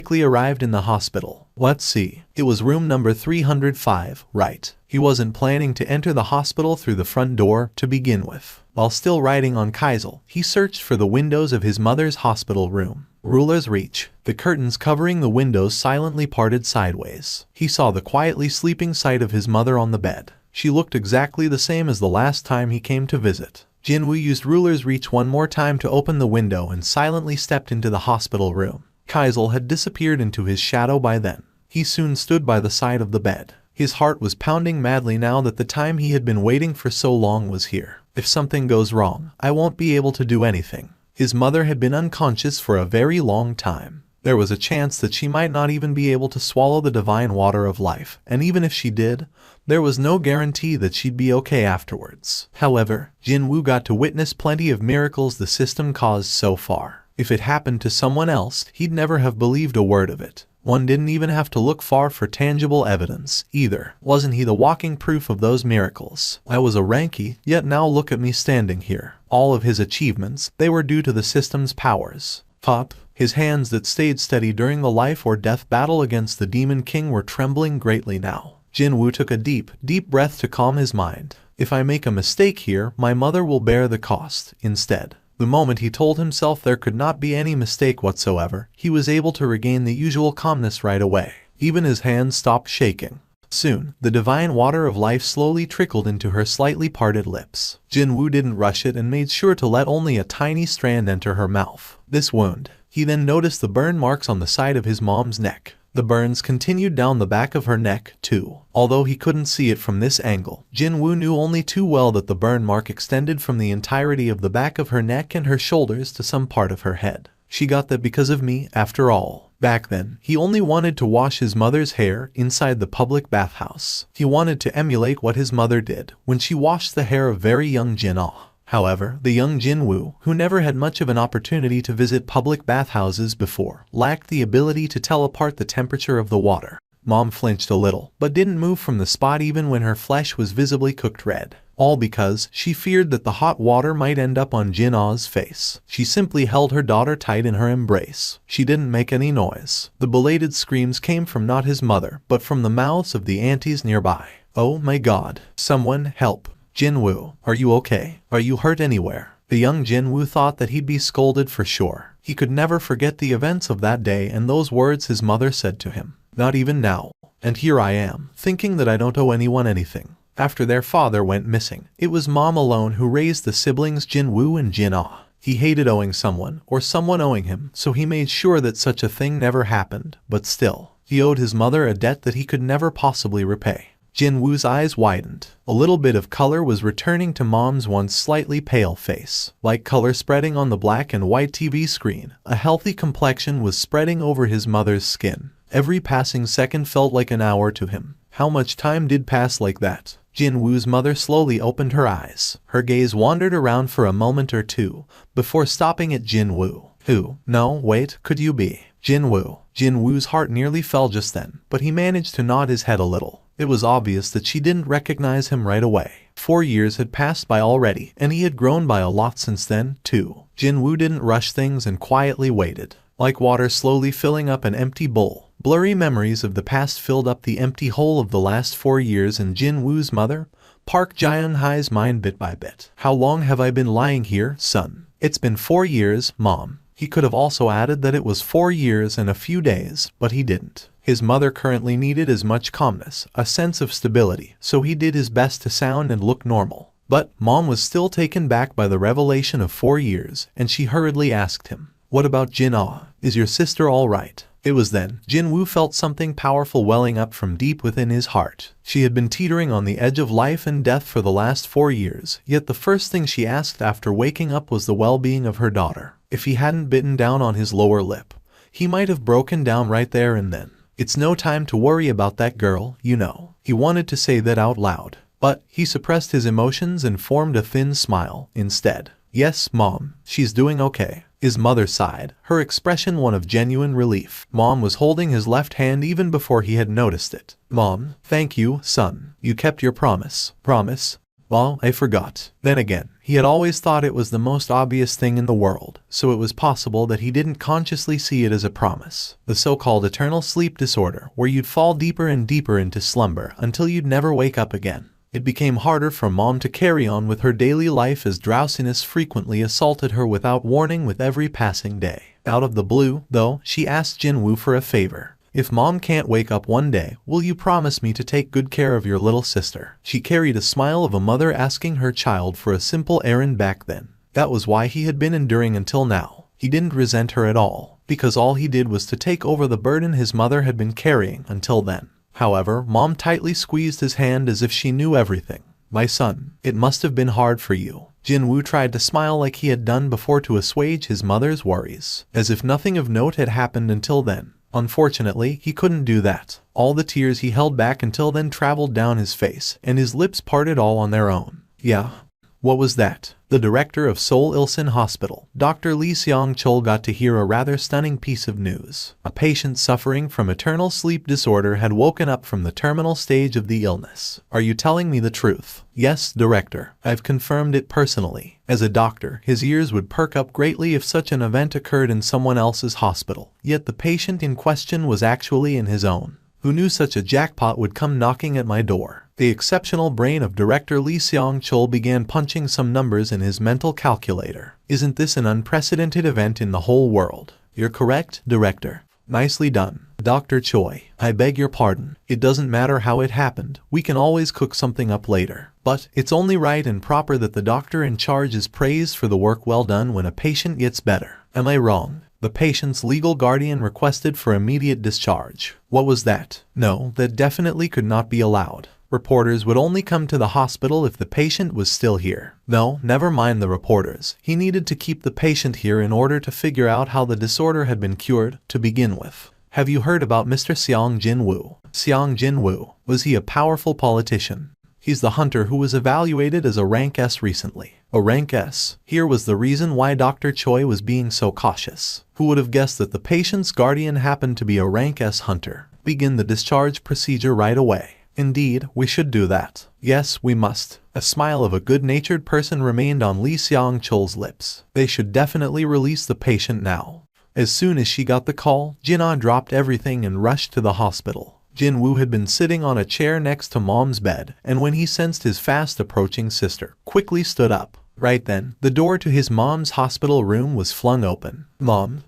quickly arrived in the hospital. Let's see. It was room number 305, right? He wasn't planning to enter the hospital through the front door to begin with. While still riding on Kaisel, he searched for the windows of his mother's hospital room. Ruler's reach. The curtains covering the windows silently parted sideways. He saw the quietly sleeping sight of his mother on the bed. She looked exactly the same as the last time he came to visit. Jinwoo used Ruler's reach one more time to open the window and silently stepped into the hospital room. Kaisel had disappeared into his shadow by then. He soon stood by the side of the bed. His heart was pounding madly now that the time he had been waiting for so long was here. If something goes wrong, I won't be able to do anything. His mother had been unconscious for a very long time. There was a chance that she might not even be able to swallow the divine water of life, and even if she did, there was no guarantee that she'd be okay afterwards. However, Jinwoo got to witness plenty of miracles the system caused so far. If it happened to someone else, he'd never have believed a word of it. One didn't even have to look far for tangible evidence, either. Wasn't he the walking proof of those miracles? I was a Ranky, yet now look at me standing here. All of his achievements, they were due to the system's powers. Pop. His hands that stayed steady during the life or death battle against the Demon King were trembling greatly now. Jinwoo took a deep breath to calm his mind. If I make a mistake here, my mother will bear the cost. Instead, the moment he told himself there could not be any mistake whatsoever, he was able to regain the usual calmness right away. Even his hands stopped shaking. Soon, the divine water of life slowly trickled into her slightly parted lips. Jinwoo didn't rush it and made sure to let only a tiny strand enter her mouth. This wound. He then noticed the burn marks on the side of his mom's neck. The burns continued down the back of her neck, too. Although he couldn't see it from this angle, Jinwoo knew only too well that the burn mark extended from the entirety of the back of her neck and her shoulders to some part of her head. She got that because of me, after all. Back then, he only wanted to wash his mother's hair inside the public bathhouse. He wanted to emulate what his mother did when she washed the hair of very young Jinwoo. However, the young Jinwoo, who never had much of an opportunity to visit public bathhouses before, lacked the ability to tell apart the temperature of the water. Mom flinched a little, but didn't move from the spot even when her flesh was visibly cooked red. All because she feared that the hot water might end up on Jinwoo's face. She simply held her daughter tight in her embrace. She didn't make any noise. The belated screams came from not his mother, but from the mouths of the aunties nearby. Oh my God. Someone help. Jinwoo, are you okay? Are you hurt anywhere? The young Jinwoo thought that he'd be scolded for sure. He could never forget the events of that day and those words his mother said to him. Not even now. And here I am, thinking that I don't owe anyone anything. After their father went missing, it was Mom alone who raised the siblings Jinwoo and Jinwoo. He hated owing someone, or someone owing him, so he made sure that such a thing never happened, but still, he owed his mother a debt that he could never possibly repay. Jinwoo's eyes widened. A little bit of color was returning to Mom's once slightly pale face. Like color spreading on the black and white TV screen, a healthy complexion was spreading over his mother's skin. Every passing second felt like an hour to him. How much time did pass like that? Jinwoo's mother slowly opened her eyes. Her gaze wandered around for a moment or two, before stopping at Jinwoo. Who? No, wait, could you be? Jinwoo. Jinwoo's heart nearly fell just then, but he managed to nod his head a little. It was obvious that she didn't recognize him right away. 4 years had passed by already, and he had grown by a lot since then, too. Jinwoo didn't rush things and quietly waited. Like water slowly filling up an empty bowl, blurry memories of the past filled up the empty hole of the last 4 years in Jinwoo's mother, Park Jae-hai's mind bit by bit. How long have I been lying here, son? It's been 4 years, Mom. He could have also added that it was 4 years and a few days, but he didn't. His mother currently needed as much calmness, a sense of stability, so he did his best to sound and look normal. But Mom was still taken back by the revelation of 4 years, and she hurriedly asked him, "What about Jinwoo? Is your sister all right?" It was then Jinwoo felt something powerful welling up from deep within his heart. She had been teetering on the edge of life and death for the last 4 years, yet the first thing she asked after waking up was the well-being of her daughter. If he hadn't bitten down on his lower lip, he might have broken down right there and then. It's no time to worry about that girl, you know. He wanted to say that out loud, but he suppressed his emotions and formed a thin smile instead. Yes, Mom, she's doing okay. His mother sighed, her expression one of genuine relief. Mom was holding his left hand even before he had noticed it. Mom, thank you, son. You kept your promise. Promise? Well, I forgot. Then again, he had always thought it was the most obvious thing in the world, so it was possible that he didn't consciously see it as a promise. The so-called eternal sleep disorder, where you'd fall deeper and deeper into slumber until you'd never wake up again. It became harder for Mom to carry on with her daily life as drowsiness frequently assaulted her without warning with every passing day. Out of the blue, though, she asked Jinwoo for a favor. If Mom can't wake up one day, will you promise me to take good care of your little sister? She carried a smile of a mother asking her child for a simple errand back then. That was why he had been enduring until now. He didn't resent her at all, because all he did was to take over the burden his mother had been carrying until then. However, Mom tightly squeezed his hand as if she knew everything. My son, it must have been hard for you. Jinwoo tried to smile like he had done before to assuage his mother's worries, as if nothing of note had happened until then. Unfortunately, he couldn't do that. All the tears he held back until then traveled down his face, and his lips parted all on their own. Yeah. What was that? The director of Seoul Ilsan Hospital, Dr. Lee Seong-chul, got to hear a rather stunning piece of news. A patient suffering from eternal sleep disorder had woken up from the terminal stage of the illness. Are you telling me the truth? Yes, director. I've confirmed it personally. As a doctor, his ears would perk up greatly if such an event occurred in someone else's hospital. Yet the patient in question was actually in his own. Who knew such a jackpot would come knocking at my door? The exceptional brain of Director Lee Seong-chul began punching some numbers in his mental calculator. Isn't this an unprecedented event in the whole world? You're correct, Director. Nicely done. Dr. Choi, I beg your pardon. It doesn't matter how it happened. We can always cook something up later. But it's only right and proper that the doctor in charge is praised for the work well done when a patient gets better. Am I wrong? The patient's legal guardian requested for immediate discharge. What was that? No, that definitely could not be allowed. Reporters would only come to the hospital if the patient was still here. No, never mind the reporters. He needed to keep the patient here in order to figure out how the disorder had been cured, to begin with. Have you heard about Mr. Seong Jinwoo? Seong Jinwoo, was he a powerful politician? He's the hunter who was evaluated as a rank S recently. A rank S. Here was the reason why Dr. Choi was being so cautious. Who would have guessed that the patient's guardian happened to be a rank S hunter? Begin the discharge procedure right away. Indeed, we should do that. Yes, we must. A smile of a good-natured person remained on Lee Seong-chul's lips. They should definitely release the patient now. As soon as she got the call, Jinwoo dropped everything and rushed to the hospital. Jinwoo had been sitting on a chair next to Mom's bed, and when he sensed his fast-approaching sister, quickly stood up. Right then, the door to his mom's hospital room was flung open. Mom.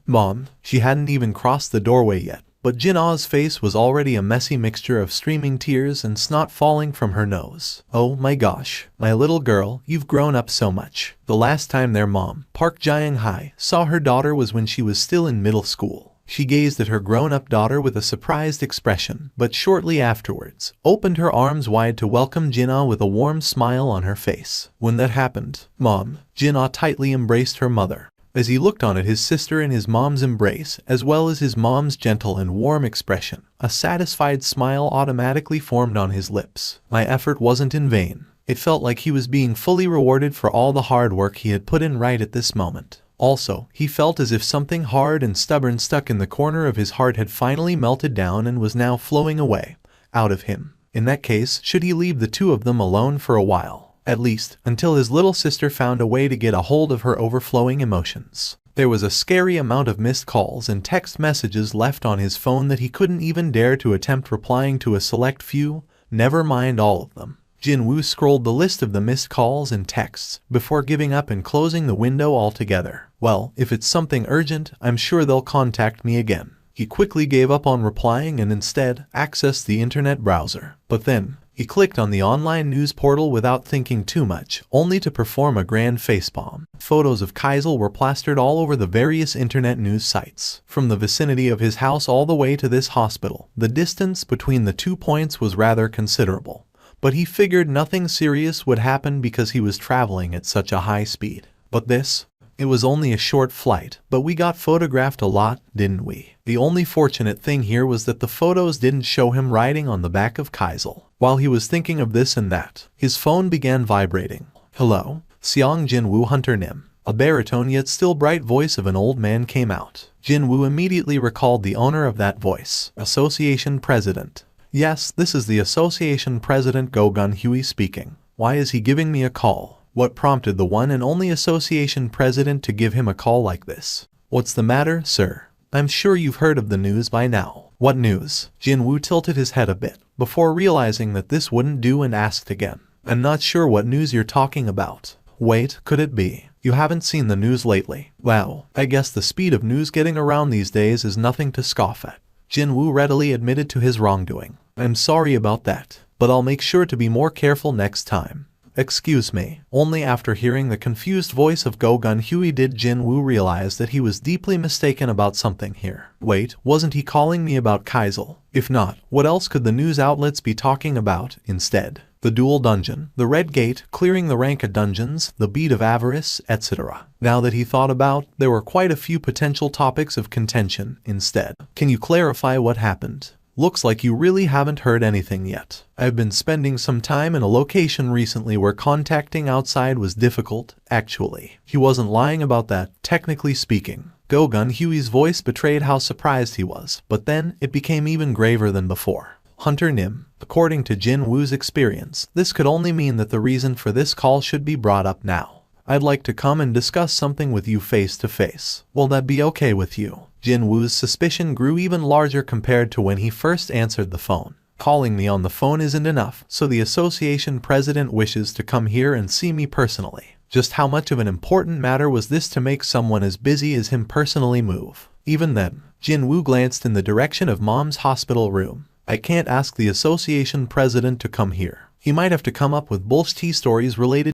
She hadn't even crossed the doorway yet, but Jinwoo's face was already a messy mixture of streaming tears and snot falling from her nose. Oh my gosh, my little girl, you've grown up so much. The last time their mom, Park Jae-hye, saw her daughter was when she was still in middle school. She gazed at her grown-up daughter with a surprised expression, but shortly afterwards, opened her arms wide to welcome Jinwoo with a warm smile on her face. When that happened, Mom, Jinwoo tightly embraced her mother. As he looked on at his sister in his mom's embrace, as well as his mom's gentle and warm expression, a satisfied smile automatically formed on his lips. My effort wasn't in vain. It felt like he was being fully rewarded for all the hard work he had put in right at this moment. Also, he felt as if something hard and stubborn stuck in the corner of his heart had finally melted down and was now flowing away, out of him. In that case, should he leave the two of them alone for a while? At least, until his little sister found a way to get a hold of her overflowing emotions. There was a scary amount of missed calls and text messages left on his phone that he couldn't even dare to attempt replying to a select few, never mind all of them. Jinwoo scrolled the list of the missed calls and texts before giving up and closing the window altogether. Well, if it's something urgent, I'm sure they'll contact me again. He quickly gave up on replying and instead accessed the internet browser. But then, he clicked on the online news portal without thinking too much, only to perform a grand facepalm. Photos of Kaisel were plastered all over the various internet news sites. From the vicinity of his house all the way to this hospital, the distance between the 2 points was rather considerable. But he figured nothing serious would happen because he was traveling at such a high speed. But this? It was only a short flight, but we got photographed a lot, didn't we? The only fortunate thing here was that the photos didn't show him riding on the back of Kaisel. While he was thinking of this and that, his phone began vibrating. Hello? Seong Jinwoo Hunter Nim. A baritone yet still bright voice of an old man came out. Jinwoo immediately recalled the owner of that voice. Association President. Yes, this is the Association President Go Gun Huey speaking. Why is he giving me a call? What prompted the one and only association president to give him a call like this? What's the matter, sir? I'm sure you've heard of the news by now. What news? Jinwoo tilted his head a bit, before realizing that this wouldn't do and asked again. I'm not sure what news you're talking about. Wait, could it be? You haven't seen the news lately? Wow, I guess the speed of news getting around these days is nothing to scoff at. Jinwoo readily admitted to his wrongdoing. I'm sorry about that, but I'll make sure to be more careful next time. Excuse me. Only after hearing the confused voice of Go-Gun Huey did Jinwoo realize that he was deeply mistaken about something here. Wait, wasn't he calling me about Kaisel? If not, what else could the news outlets be talking about instead? The dual dungeon, the red gate, clearing the Ranka dungeons, the beat of avarice, etc. Now that he thought about, there were quite a few potential topics of contention instead. Can you clarify what happened? Looks like you really haven't heard anything yet. I've been spending some time in a location recently where contacting outside was difficult, actually. He wasn't lying about that, technically speaking. Go-Gun Huey's voice betrayed how surprised he was, but then it became even graver than before. Hunter Nim. According to Jinwoo's experience, this could only mean that the reason for this call should be brought up now. I'd like to come and discuss something with you face to face. Will that be okay with you? Jinwoo's suspicion grew even larger compared to when he first answered the phone. Calling me on the phone isn't enough, so the association president wishes to come here and see me personally. Just how much of an important matter was this to make someone as busy as him personally move? Even then, Jinwoo glanced in the direction of Mom's hospital room. I can't ask the association president to come here. He might have to come up with bullshit stories related